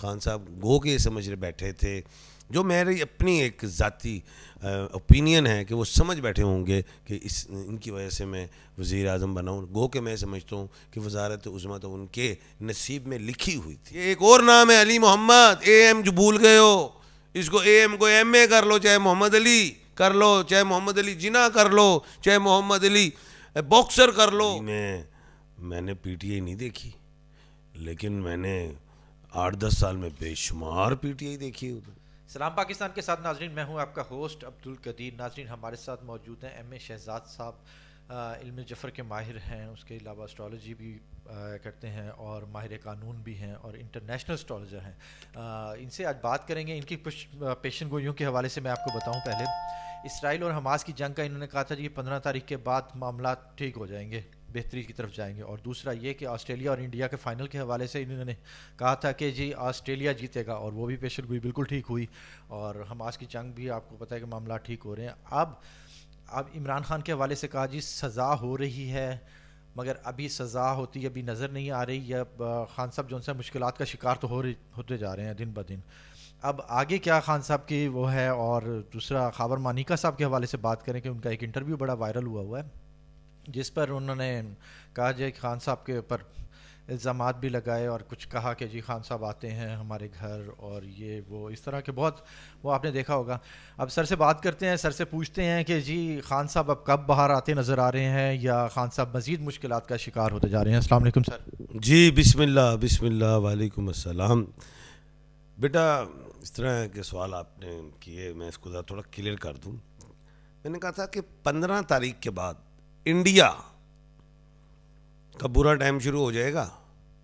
خان صاحب گو کے سمجھ رہے بیٹھے تھے، جو میری اپنی ایک ذاتی اوپینین ہے کہ وہ سمجھ بیٹھے ہوں گے کہ ان کی وجہ سے میں وزیر اعظم بناؤں. گو کہ میں سمجھتا ہوں کہ وزارت عظمیٰ تو ان کے نصیب میں لکھی ہوئی تھی. ایک اور نام ہے علی محمد، اے ایم جو بھول گئے ہو، اس کو اے ایم کو ایم اے کر لو، چاہے محمد علی کر لو، چاہے محمد علی جناح کر لو، چاہے محمد علی باکسر کر لو. میں نے پی ٹی آئی نہیں دیکھی، لیکن میں نے 8-10 سال میں بے شمار پی ٹی آئی دیکھی ادھر. سلام پاکستان کے ساتھ ناظرین، میں ہوں آپ کا ہوسٹ عبدالقدیر. ناظرین ہمارے ساتھ موجود ہیں ایم اے شہزاد صاحب، علم جفر کے ماہر ہیں، اس کے علاوہ اسٹرالوجی بھی کرتے ہیں اور ماہر قانون بھی ہیں اور انٹرنیشنل اسٹرالوجر ہیں. ان سے آج بات کریں گے. ان کی کچھ پیشن گوئیوں کے حوالے سے میں آپ کو بتاؤں. پہلے اسرائیل اور حماس کی جنگ کا انہوں نے کہا تھا کہ 15 تاریخ کے بعد معاملات ٹھیک ہو جائیں گے، بہتری کی طرف جائیں گے. اور دوسرا یہ کہ آسٹریلیا اور انڈیا کے فائنل کے حوالے سے انہوں نے کہا تھا کہ جی آسٹریلیا جیتے گا، اور وہ بھی پیشن گوئی بالکل ٹھیک ہوئی. اور حماس کی جنگ بھی آپ کو پتہ ہے کہ معاملات ٹھیک ہو رہے ہیں. اب عمران خان کے حوالے سے کہا جی سزا ہو رہی ہے، مگر ابھی سزا ہوتی ابھی نظر نہیں آ رہی. یا خان صاحب جو ان سے مشکلات کا شکار تو ہوتے جا رہے ہیں دن بدن. اب آگے کیا خان صاحب کی وہ ہے. اور دوسرا خاور مانیکا صاحب کے حوالے سے بات کریں کہ ان کا ایک انٹرویو بڑا وائرل ہوا ہے، جس پر انہوں نے کہا جائے کہ خان صاحب کے اوپر الزامات بھی لگائے اور کچھ کہا کہ جی خان صاحب آتے ہیں ہمارے گھر اور یہ وہ اس طرح کے بہت وہ آپ نے دیکھا ہوگا. اب سر سے بات کرتے ہیں، سر سے پوچھتے ہیں کہ جی خان صاحب اب کب باہر آتے نظر آ رہے ہیں یا خان صاحب مزید مشکلات کا شکار ہوتے جا رہے ہیں. السلام علیکم سر. جی بسم اللہ وعلیکم السلام. بیٹا اس طرح کے سوال آپ نے کیے، میں اس کو تھوڑا کلیئر کر دوں. میں نے کہا تھا کہ 15 تاریخ کے بعد انڈیا کا برا ٹائم شروع ہو جائے گا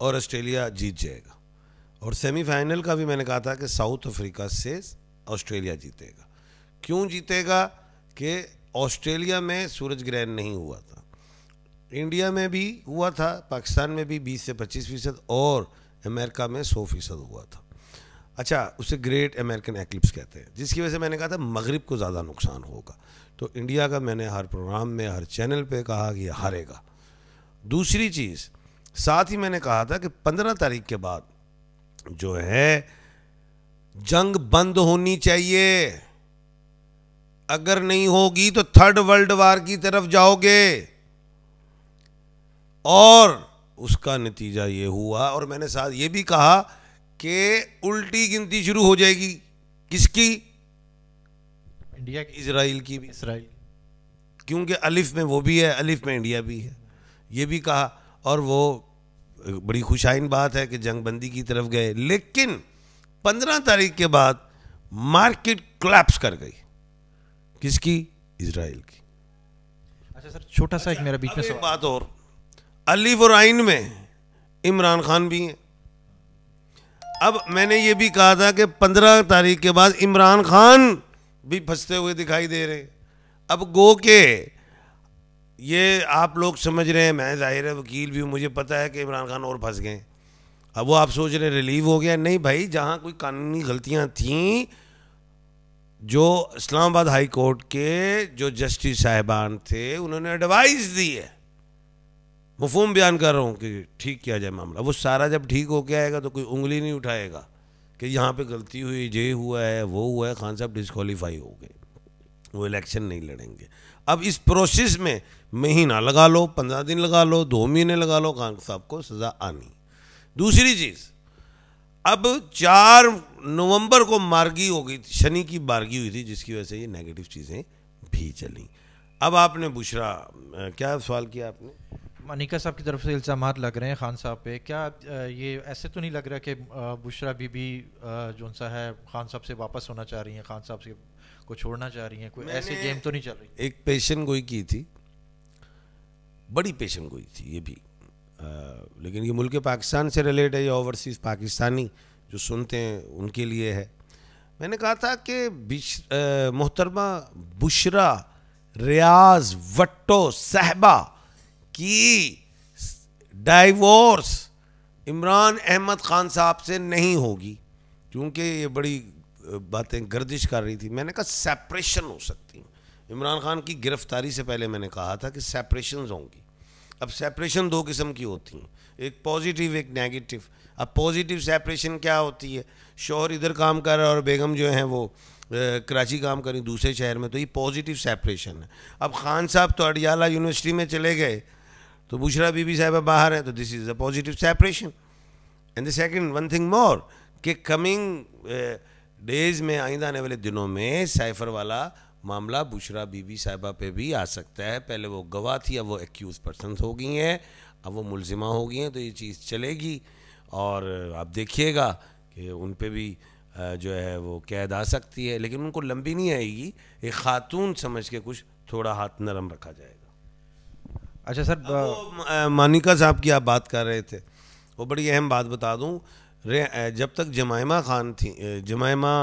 اور آسٹریلیا جیت جائے گا. اور سیمی فائنل کا بھی میں نے کہا تھا کہ ساؤتھ افریقہ سے آسٹریلیا جیتے گا. کیوں جیتے گا؟ کہ آسٹریلیا میں سورج گرہن نہیں ہوا تھا، انڈیا میں بھی ہوا تھا، پاکستان میں بھی 20 سے 25% اور امریکہ میں 100% ہوا تھا. اچھا، اسے گریٹ امریکن ایکلپس کہتے ہیں، جس کی وجہ سے میں نے کہا تھا مغرب کو زیادہ نقصان ہوگا. تو انڈیا کا میں نے ہر پروگرام میں ہر چینل پہ کہا کہ یہ ہارے گا. دوسری چیز ساتھ ہی میں نے کہا تھا کہ 15 تاریخ کے بعد جو ہے جنگ بند ہونی چاہیے. اگر نہیں ہوگی تو 3rd ورلڈ وار کی طرف جاؤ گے. اور اس کا نتیجہ یہ ہوا. اور میں نے ساتھ یہ بھی کہا کہ الٹی گنتی شروع ہو جائے گی. کس کی؟ انڈیا کی، اسرائیل کی بھی. اسرائیل کیونکہ الف میں وہ بھی ہے، الف میں انڈیا بھی ہے، یہ بھی کہا. اور وہ بڑی خوشائن بات ہے کہ جنگ بندی کی طرف گئے. لیکن 15 تاریخ کے بعد مارکیٹ کلیپس کر گئی. کس کی؟ اسرائیل کی. اچھا سر، چھوٹا سا ایک میرا بیچ میں ایک بات اور، الف اور عین میں عمران خان بھی ہیں. اب میں نے یہ بھی کہا تھا کہ 15 تاریخ کے بعد عمران خان بھی پھنستے ہوئے دکھائی دے رہے. اب گو کہ یہ آپ لوگ سمجھ رہے ہیں، میں ظاہر ہے وکیل بھی ہوں، مجھے پتہ ہے کہ عمران خان اور پھنس گئے. اب وہ آپ سوچ رہے ریلیو ہو گیا. نہیں بھائی، جہاں کوئی قانونی غلطیاں تھیں، جو اسلام آباد ہائی کورٹ کے جو جسٹس صاحبان تھے انہوں نے ایڈوائز دی ہے، مفہوم بیان کر رہا ہوں کہ ٹھیک کیا جائے معاملہ. وہ سارا جب ٹھیک ہو کے آئے گا تو کوئی انگلی نہیں اٹھائے گا کہ یہاں پہ غلطی ہوئی، یہ ہوا ہے، وہ ہوا ہے. خان صاحب ڈسکوالیفائی ہو گئے، وہ الیکشن نہیں لڑیں گے. اب اس پروسیس میں مہینہ لگا لو، 15 دن لگا لو، 2 مہینے لگا لو، خان صاحب کو سزا آنی. دوسری چیز، اب 4 نومبر کو مارگی ہو گئی، شنی کی بارگی ہوئی تھی، جس کی وجہ سے یہ نیگیٹو چیزیں بھی چلیں. اب آپ نے بشرا کیا سوال کیا آپ نے؟ مانیکا صاحب کی طرف سے الزامات لگ رہے ہیں خان صاحب پہ. کیا یہ ایسے تو نہیں لگ رہا کہ بشرا بی بی جو سا ہے خان صاحب سے واپس ہونا چاہ رہی ہیں، خان صاحب سے کو چھوڑنا چاہ رہی ہیں؟ کوئی ایسے گیم تو نہیں چل رہی؟ ایک پیشن گوئی کی تھی، بڑی پیشن گوئی تھی یہ بھی، لیکن یہ ملک پاکستان سے ریلیٹ ہے، یہ اوورسیز پاکستانی جو سنتے ہیں ان کے لیے ہے. میں نے کہا تھا کہ محترمہ بشرا ریاض وٹو صاحبہ کی ڈائیورس عمران احمد خان صاحب سے نہیں ہوگی، کیونکہ یہ بڑی باتیں گردش کر رہی تھی. میں نے کہا سیپریشن ہو سکتی ہیں. عمران خان کی گرفتاری سے پہلے میں نے کہا تھا کہ سیپریشنز ہوں گی. اب سیپریشن 2 قسم کی ہوتی ہیں، ایک پازیٹیو ایک نیگیٹو. اب پازیٹیو سیپریشن کیا ہوتی ہے؟ شوہر ادھر کام کر رہا ہے اور بیگم جو ہیں وہ کراچی کام کریں دوسرے شہر میں، تو یہ پازیٹیو سیپریشن ہے. اب خان صاحب تو اڈیالہ یونیورسٹی میں چلے گئے تو بشرا بی بی صاحبہ باہر ہیں، تو this is a positive separation. And the second one thing more کہ کمنگ ڈیز میں، آئندہ آنے والے دنوں میں سائفر والا معاملہ بشرا بی بی صاحبہ پہ بھی آ سکتا ہے. پہلے وہ گواہ تھی، اب وہ ایکیوز پرسنز ہو گئی ہیں، اب وہ ملزمہ ہو گئی ہیں، تو یہ چیز چلے گی. اور آپ دیکھیے گا کہ ان پہ بھی جو ہے وہ قید آ سکتی ہے، لیکن ان کو لمبی نہیں آئے گی. ایک خاتون سمجھ کے کچھ تھوڑا ہاتھ نرم رکھا جائے گا. اچھا سر، مانیکا صاحب کی آپ بات کر رہے تھے، وہ بڑی اہم بات بتا دوں. جب تک جمائمہ خان تھیں، جمائمہ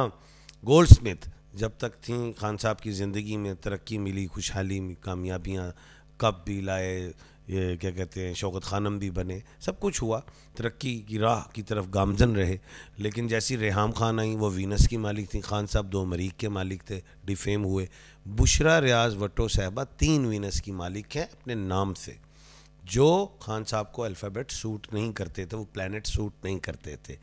گولڈ سمتھ جب تک تھیں، خان صاحب کی زندگی میں ترقی ملی، خوشحالی، کامیابیاں، کپ بھی لائے، یہ کیا کہتے ہیں، شوکت خانم بھی بنے، سب کچھ ہوا، ترقی کی راہ کی طرف گامزن رہے. لیکن جیسی ریحام خان آئیں، وہ وینس کی مالک تھیں، خان صاحب 2 مریخ کے مالک تھے، ڈیفیم ہوئے. بشرا ریاض وٹو صاحبہ 3 وینس کی مالک ہیں اپنے نام سے، جو خان صاحب کو الفابیٹ سوٹ نہیں کرتے تھے، وہ پلانٹ سوٹ نہیں کرتے تھے،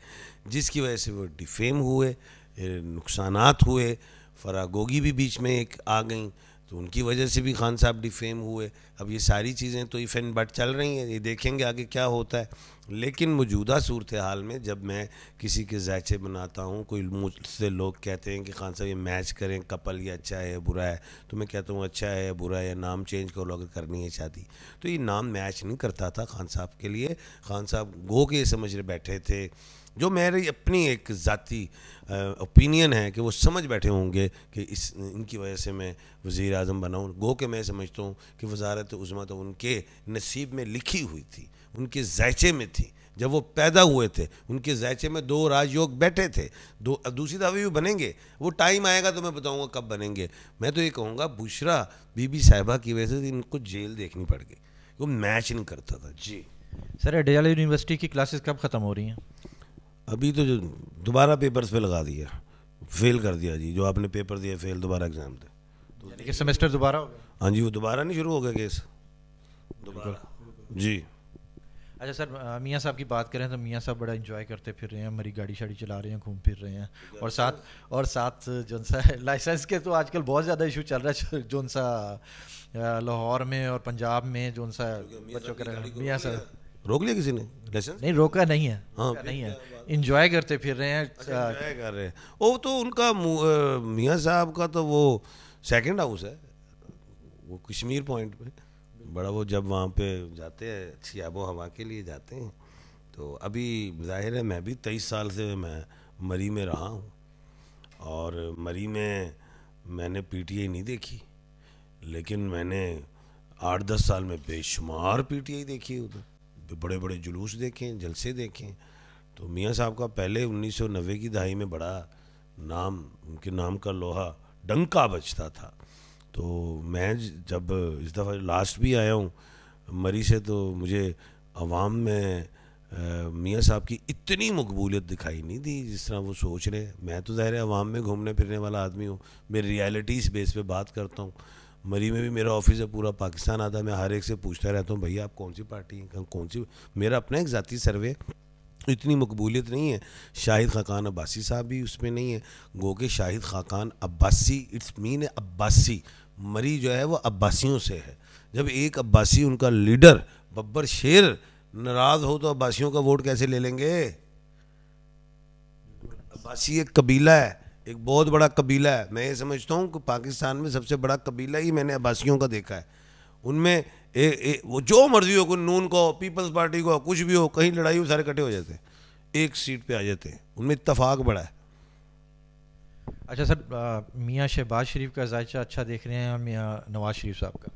جس کی وجہ سے وہ ڈیفیم ہوئے، نقصانات ہوئے. فراگوگی بھی بیچ میں ایک آ گئیں، تو ان کی وجہ سے بھی خان صاحب ڈیفیم ہوئے. اب یہ ساری چیزیں تو ایفن بٹ چل رہی ہیں، یہ دیکھیں گے آگے کیا ہوتا ہے. لیکن موجودہ صورتحال میں جب میں کسی کے ذائچے بناتا ہوں، کوئی مجھ سے لوگ کہتے ہیں کہ خان صاحب یہ میچ کریں کپل، یہ اچھا ہے یا برا ہے، تو میں کہتا ہوں اچھا ہے یا برا ہے، یا نام چینج کرو اگر کرنی ہے شادی. تو یہ نام میچ نہیں کرتا تھا خان صاحب کے لیے. خان صاحب گو کے سمجھ رہے بیٹھے تھے، جو میری اپنی ایک ذاتی اوپینین ہے کہ وہ سمجھ بیٹھے ہوں گے کہ ان کی وجہ سے میں وزیر اعظم بنا ہوں. گو کہ میں سمجھتا ہوں کہ وزارت عظمیٰ تو ان کے نصیب میں لکھی ہوئی تھی، ان کے ذائچے میں تھی. جب وہ پیدا ہوئے تھے ان کے ذائچے میں 2 راج یوگ بیٹھے تھے. دوسری دفعہ بھی بنیں گے، وہ ٹائم آئے گا تو میں بتاؤں گا کب بنیں گے. میں تو یہ کہوں گا بشرا بی بی صاحبہ کی وجہ سے ان کو جیل دیکھنی پڑ گئی، وہ میچ نہیں کرتا تھا. جی سر، اڈیالہ یونیورسٹی کی کلاسز کب ختم ہو رہی ہیں؟ ابھی تو جو دوبارہ پیپرز پہ لگا دیا، فیل کر دیا جی. جو آپ نے پیپر دیا فیل، دوبارہ ایگزام دے. یعنی کہ سیمسٹر دوبارہ ہو گیا؟ ہاں جی، وہ دوبارہ نہیں شروع ہو گیا کیس دوبارہ. جی اچھا سر، میاں صاحب کی بات کریں تو میاں صاحب بڑا انجوائے کرتے پھر رہے ہیں، ہماری گاڑی شاڑی چلا رہے ہیں، گھوم پھر رہے ہیں، اور ساتھ جو سا لائسنس کے تو آج کل بہت زیادہ ایشو چل رہا ہے، جو سا لاہور میں اور پنجاب میں جو سا بچوں کا میاں صاحب روک لیا کسی نے لائسنس؟ نہیں روکا نہیں ہے، ہاں نہیں ہے، انجوائے کرتے پھر رہے ہیں. انجوائے کر رہے ہیں. وہ تو ان کا میاں صاحب کا تو وہ سیکنڈ ہاؤس ہے، وہ کشمیر پوائنٹ پہ بڑا، وہ جب وہاں پہ جاتے ہیں اچھی آب و ہوا کے لیے جاتے ہیں. تو ابھی ظاہر ہے میں بھی 23 سال سے میں مری میں رہا ہوں، اور مری میں نے پی ٹی آئی نہیں دیکھی، لیکن میں نے 8-10 سال میں بے شمار پی ٹی آئی دیکھی، ادھر بڑے بڑے جلوس دیکھیں، جلسے دیکھیں. تو میاں صاحب کا پہلے 1990 کی دہائی میں بڑا نام، ان کے نام کا لوہا ڈنکا بجتا تھا. تو میں جب اس دفعہ لاسٹ بھی آیا ہوں مری سے، تو مجھے عوام میں میاں صاحب کی اتنی مقبولیت دکھائی نہیں دی جس طرح وہ سوچ رہے ہیں. میں تو ظاہر عوام میں گھومنے پھرنے والا آدمی ہوں، میں ریالٹیز بیس پہ بات کرتا ہوں. مری میں بھی میرا آفس ہے، پورا پاکستان آتا ہے، میں ہر ایک سے پوچھتا رہتا ہوں بھائی آپ کون سی پارٹی ہیں، کون سی. میرا اپنا ایک ذاتی سروے، اتنی مقبولیت نہیں ہے. شاہد خاقان عباسی صاحب بھی اس میں نہیں ہے. گو کہ شاہد خاقان عباسی، اٹس مین عباسی، مری جو ہے وہ عباسیوں سے ہے. جب ایک عباسی ان کا لیڈر ببر شیر ناراض ہو تو عباسیوں کا ووٹ کیسے لے لیں گے؟ عباسی ایک قبیلہ ہے، ایک بہت بڑا قبیلہ ہے. میں یہ سمجھتا ہوں کہ پاکستان میں سب سے بڑا قبیلہ ہی میں نے عباسیوں کا دیکھا ہے. ان میں وہ جو مرضی ہو، کوئی نون کو، پیپلز پارٹی کو، کچھ بھی ہو، کہیں لڑائی ہو سارے کٹے ہو جاتے ہیں، ایک سیٹ پہ آ جاتے ہیں. ان میں اتفاق بڑا ہے. اچھا سر، میاں شہباز شریف کا ذائچہ اچھا دیکھ رہے ہیں، میاں نواز شریف صاحب کا؟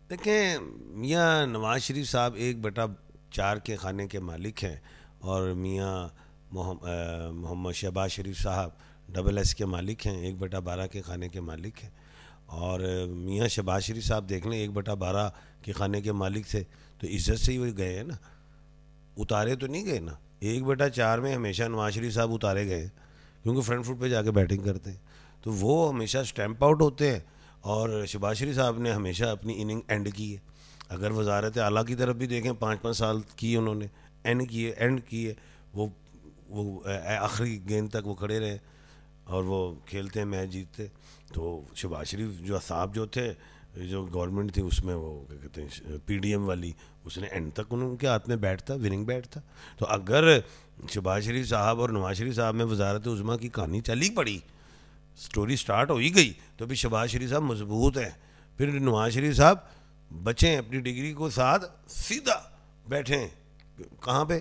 دیکھیں، میاں نواز شریف صاحب 1/4 کے خانے کے مالک ہیں، اور میاں محمد شہباز شریف صاحب SS کے مالک ہیں، 1/12 کے خانے کے مالک ہیں. اور میاں شہباز شریف صاحب دیکھ لیں 1/12 کے خانے کے مالک تھے تو عزت سے ہی وہ گئے ہیں نا، اتارے تو نہیں گئے نا. 1/4 میں ہمیشہ نواز شریف صاحب اتارے گئے کیونکہ فرنٹ فٹ پہ جا کے بیٹنگ کرتے ہیں، تو وہ ہمیشہ اسٹیمپ آؤٹ ہوتے ہیں. اور شہباز شریف صاحب نے ہمیشہ اپنی اننگ اینڈ کی ہے. اگر وزارت اعلیٰ کی طرف بھی دیکھیں 5-5 سال کی انہوں نے، اینڈ کیے وہ آخری گیند تک وہ کھڑے رہے اور وہ کھیلتے ہیں میچ جیتتے. تو شہباز شریف جو صاحب جو تھے, جو گورنمنٹ تھی اس میں وہ کیا کہتے ہیں پی ڈی ایم والی, اس نے اینڈ تک ان کے ہاتھ میں بیٹ تھا, وننگ بیٹ تھا. تو اگر شہباز شریف صاحب اور نواز شریف صاحب میں وزارت عظمیٰ کی کہانی چلی پڑی, سٹوری سٹارٹ ہو ہی گئی, تو پھر شہباز شریف صاحب مضبوط ہیں, پھر نواز شریف صاحب بچیں اپنی ڈگری کو ساتھ سیدھا بیٹھیں کہاں پہ,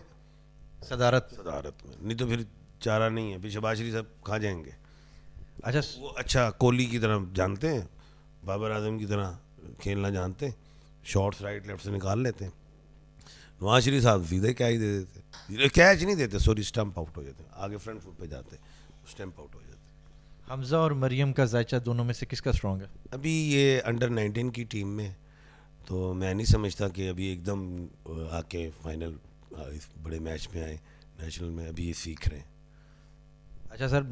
صدارت میں, نہیں تو پھر چارہ نہیں ہے, پھر شہباز شریف صاحب کہاں جائیں گے. اچھا وہ اچھا کوہلی کی طرح جانتے ہیں, بابر اعظم کی طرح کھیلنا جانتے ہیں, شارٹس رائٹ لیفٹ سے نکال لیتے ہیں. نواز شریف صاحب سیدھے کیچ دے دیتے, کیچ نہیں دیتے سوری, اسٹمپ آؤٹ ہو جاتے ہیں, آگے فرنٹ فٹ پہ جاتے ہیں, اسٹمپ آؤٹ ہو جاتے ہیں. حمزہ اور مریم کا ذائچہ دونوں میں سے کس کا اسٹرانگ ہے؟ ابھی یہ انڈر 19 کی ٹیم میں, تو میں نہیں سمجھتا کہ ابھی ایک دم آ کے فائنل بڑے میچ میں آئے نیشنل میں, ابھی یہ سیکھ رہے ہیں. اچھا سر,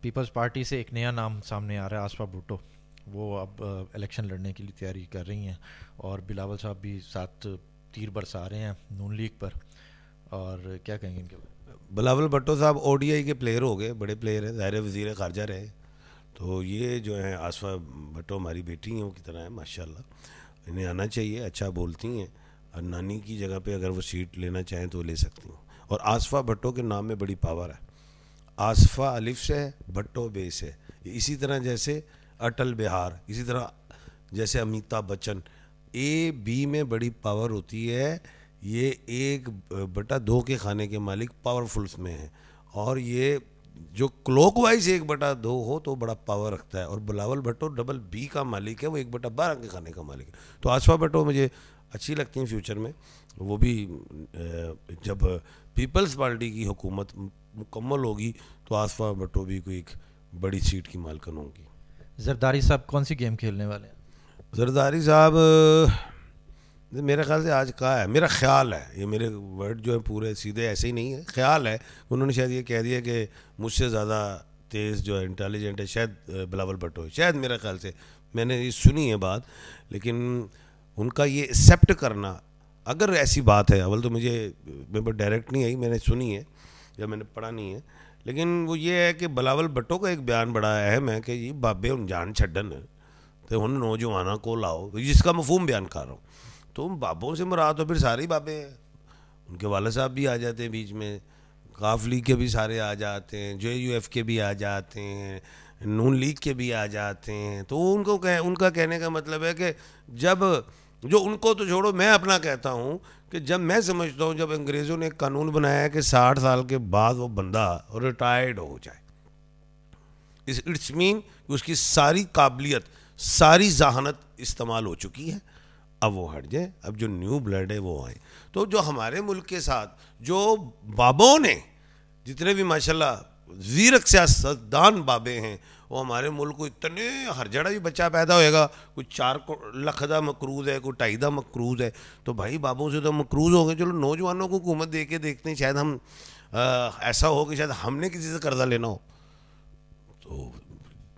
پیپلز پارٹی سے ایک نیا نام سامنے آ رہا ہے, آصفہ بھٹو, وہ اب الیکشن لڑنے کے لیے تیاری کر رہی ہیں, اور بلاول صاحب بھی ساتھ تیر برسا رہے ہیں نون لیگ پر, اور کیا کہیں گے ان کے بارے میں؟ بلاول بھٹو صاحب او ڈی آئی کے پلیئر ہو گئے, بڑے پلیئر ہیں, ظاہر وزیر خارجہ رہے. تو یہ جو ہیں آصفہ بھٹو ہماری بیٹیوں کی طرح ہیں ماشاء اللہ, انہیں آنا چاہیے, اچھا بولتی ہیں, اور نانی کی جگہ پہ اگر وہ سیٹ لینا چاہیں تو لے سکتی ہیں. اور آصفہ بھٹو کے نام میں بڑی پاور ہے, آصفہ الف سے ہے, بھٹو بے سے, اسی طرح جیسے اٹل بہار, اسی طرح جیسے امیتابھ بچن, اے بی میں بڑی پاور ہوتی ہے. یہ 1/2 کے کھانے کے مالک پاورفلس میں ہیں, اور یہ جو کلوک وائز 1/2 ہو تو بڑا پاور رکھتا ہے. اور بلاول بھٹو ڈبل بی کا مالک ہے, وہ 1/12 کے کھانے کا مالک ہے. تو آصفہ بھٹو مجھے اچھی لگتی ہیں فیوچر میں, وہ بھی جب پیپلز پارٹی کی حکومت مکمل ہوگی تو آصفہ بھٹو بھی کوئی ایک بڑی سیٹ کی مالکن ہوگی. زرداری صاحب کون سی گیم کھیلنے والے ہیں؟ زرداری صاحب میرے خیال سے آج کہا ہے, میرا خیال ہے, یہ میرے ورڈ جو ہے پورے سیدھے ایسے ہی نہیں ہے, خیال ہے, انہوں نے شاید یہ کہہ دیا کہ مجھ سے زیادہ تیز جو ہے انٹیلیجنٹ ہے شاید بلاول بھٹو ہے, شاید میرا خیال سے, میں نے یہ سنی ہے بات, لیکن ان کا یہ ایکسیپٹ کرنا, اگر ایسی بات ہے, اول تو مجھے میرے پر ڈائریکٹ نہیں آئی, میں نے سنی ہے یا میں نے پڑھا نہیں ہے, لیکن وہ یہ ہے کہ بلاول بھٹو کا ایک بیان بڑا اہم ہے کہ یہ بابے ان جان چھڈن تو ان نوجوانوں کو لاؤ, جس کا مفہوم بیان کر رہا ہوں. تو بابوں سے مراد تو پھر سارے ہی بابے ہیں, ان کے والد صاحب بھی آ جاتے ہیں بیچ میں, قاف لیگ کے بھی سارے آ جاتے ہیں, JUF کے بھی آ جاتے ہیں, نون لیگ کے بھی آ جاتے ہیں. تو ان کا کہنے کا مطلب ہے کہ جب جو ان کو تو چھوڑو, میں اپنا کہتا ہوں کہ جب میں سمجھتا ہوں جب انگریزوں نے ایک قانون بنایا ہے کہ 60 سال کے بعد وہ بندہ ریٹائرڈ ہو جائے, اٹس مین اس کی ساری قابلیت, ساری ذہانت استعمال ہو چکی ہے, اب وہ ہٹ جائے, اب جو نیو بلڈ ہے وہ آئے. تو جو ہمارے ملک کے ساتھ جو بابوں نے جتنے بھی ماشاءاللہ زیرک سیاستدان بابے ہیں, وہ ہمارے ملک کو اتنے, ہر جڑا بھی بچہ پیدا ہوئے گا, کوئی 4 لاکھ دا مقروض ہے, کوئی 2.5 دا مقروض ہے, تو بھائی بابوں سے تو مقروض ہو گئے, چلو نوجوانوں کو حکومت دے کے دیکھتے ہیں, شاید ہم ایسا ہو کہ شاید ہم نے کسی سے قرضہ لینا ہو, تو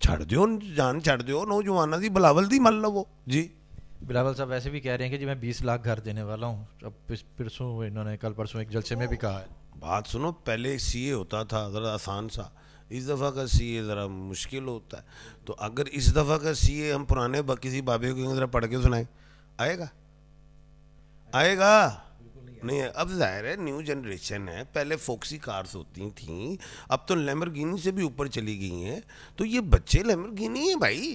چھڑ دیو, جان چھڑ دیو نوجوانوں دی, بلاول دی مل لو وہ. جی بلاول صاحب ویسے بھی کہہ رہے ہیں کہ جی میں 20 لاکھ گھر دینے والا ہوں, اب پرسوں انہوں نے کل پرسوں ایک جلسے میں بھی کہا ہے. بات سنو, پہلے CA ہوتا تھا ذرا آسان سا, اس دفعہ کا CA ذرا مشکل ہوتا ہے. تو اگر اس دفعہ کا CA ہم پرانے کسی بابے کو ذرا پڑھ کے سنائیں, آئے گا نہیں. اب ظاہر ہے نیو جنریشن ہے, پہلے فوکسی کارز ہوتی تھیں, اب تو لیمبرگینی سے بھی اوپر چلی گئی ہیں. تو یہ بچے لیمبرگینی ہیں بھائی,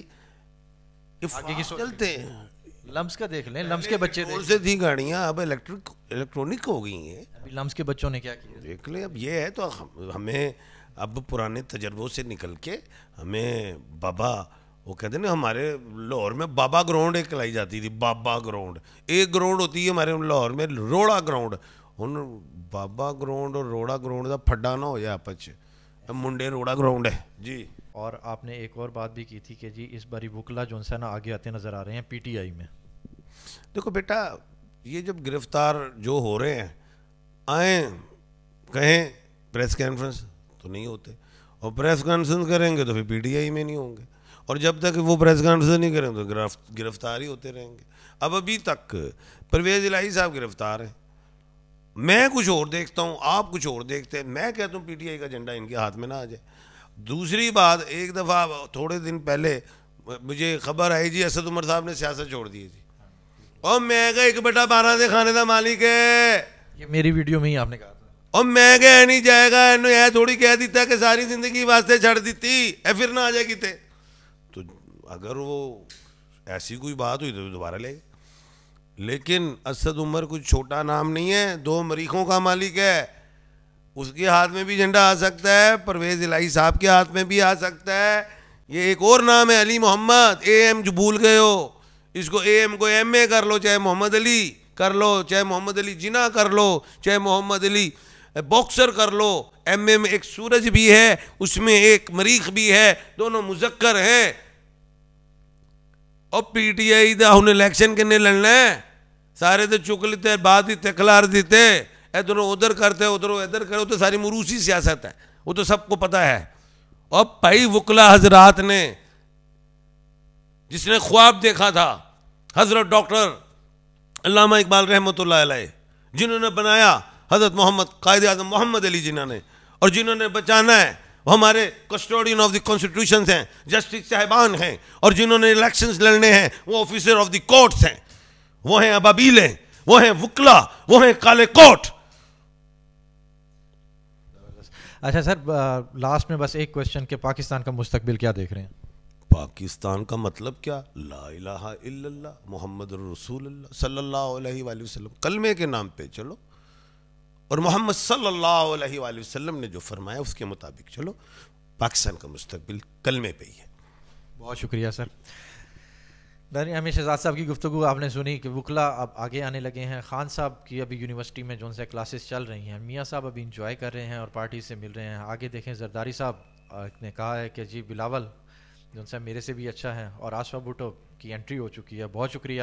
چلتے ہیں, لمس کا دیکھ لیں, لمس کے بچے سے تھی گاڑیاں, اب الیکٹرونک ہو گئی ہیں. لمس کے بچوں نے کیا کیا دیکھ لیں. اب یہ ہے تو ہمیں اب پرانے تجربوں سے نکل کے ہمیں بابا, وہ کہتے ہیں نا ہمارے لاہور میں بابا گراؤنڈ ایک لائی جاتی تھی, بابا گراؤنڈ, ایک گراؤنڈ ہوتی ہے ہمارے لاہور میں روڑا گراؤنڈ. ہوں بابا گراؤنڈ اور روڑا گراؤنڈ کا پھڈا نہ ہو جائے آپس, منڈے روڑا گراؤنڈ ہے. جی اور آپ نے ایک اور بات بھی کی تھی کہ جی اس باری وکلا جو ہے نا آگے آتے نظر آ رہے ہیں PTI میں. دیکھو بیٹا, یہ جب گرفتار جو ہو رہے ہیں آئیں کہیں پریس کانفرنس تو نہیں ہوتے, اور پریس کانفرنس کریں گے تو پھر PTI میں نہیں ہوں گے, اور جب تک وہ پریس کانفرنس نہیں کریں تو گرفتار ہی ہوتے رہیں گے. اب ابھی تک پرویز الہی صاحب گرفتار ہیں, میں کچھ اور دیکھتا ہوں, آپ کچھ اور دیکھتے ہیں. میں کہتا ہوں پی ٹی آئی کا جھنڈا ان کے ہاتھ میں نہ آ جائے. دوسری بات, ایک دفعہ تھوڑے دن پہلے مجھے خبر آئی جی اسد عمر صاحب نے سیاست چھوڑ دی جی, اور میں کہا 1/12 دے کھانے دا مالک ہے. یہ میری ویڈیو میں ہی آپ نے کہا تھا. اور میں کہا نہیں جائے گا, یہ تھوڑی کہہ دیتا کہ ساری زندگی واسطے چھڑ دیتی اے پھر نہ آ جائے کتے. تو اگر وہ ایسی کوئی بات ہوئی تو دوبارہ لے. لیکن اسد عمر کوئی چھوٹا نام نہیں ہے, 2 مریخوں کا مالک ہے. اس کے ہاتھ میں بھی جھنڈا آ سکتا ہے, پرویز الہی صاحب کے ہاتھ میں بھی آ سکتا ہے. یہ ایک اور نام ہے علی محمد, اے ایم جو بھول گئے ہو, اس کو اے ایم کو ایم اے کر لو, چاہے محمد علی کر لو, چاہے محمد علی جناح کر لو, چاہے محمد علی باکسر کر لو. ایم اے میں ایک سورج بھی ہے, اس میں ایک مریخ بھی ہے, دونوں مذکر ہیں. اور پی ٹی آئی دا ہن الیکشن کنے لڑنا ہے, سارے تو چک لیتے بات دیتے کھلار دیتے, ادھروں ادھر کرتے ادھروں ادھر کرو, تو ساری مروسی سیاست ہے, وہ تو سب کو پتہ ہے. اور بھائی وکلا حضرات نے, جس نے خواب دیکھا تھا, حضرت ڈاکٹر علامہ اقبال رحمۃ اللہ علیہ, جنہوں نے بنایا حضرت محمد قائد اعظم محمد علی جناح نے, اور جنہوں نے بچانا ہے وہ ہمارے کسٹوڈین آف دی کانسٹیٹیوشنز ہیں, جسٹس صاحبان ہیں, اور جنہوں نے الیکشنز لڑنے ہیں وہ آفیسر آف دی کورٹس ہیں, وہ ہیں ابابیل ہیں, وہ ہیں وکلا, وہ ہیں کالے کوٹ. اچھا سر, لاسٹ میں بس ایک کوشچن کہ پاکستان کا مستقبل کیا دیکھ رہے ہیں؟ پاکستان کا مطلب کیا؟ لا الہ الا اللہ محمد رسول اللہ صلی اللہ علیہ وآلہ وسلم, کلمے کے نام پہ چلو, اور محمد صلی اللہ علیہ وآلہ وسلم نے جو فرمایا اس کے مطابق چلو. پاکستان کا مستقبل کلمے پہ ہی ہے. بہت شکریہ سر. ناظرین, امیر شہزاد صاحب کی گفتگو آپ نے سنی کہ وکلا اب آگے آنے لگے ہیں. خان صاحب کی ابھی یونیورسٹی میں جو ان سے کلاسز چل رہی ہیں, میاں صاحب ابھی انجوائے کر رہے ہیں اور پارٹی سے مل رہے ہیں. آگے دیکھیں زرداری صاحب نے کہا ہے کہ جی بلاول جو سے میرے سے بھی اچھا ہے, اور آصفہ بھٹو کی انٹری ہو چکی ہے. بہت شکریہ.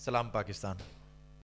سلام پاکستان.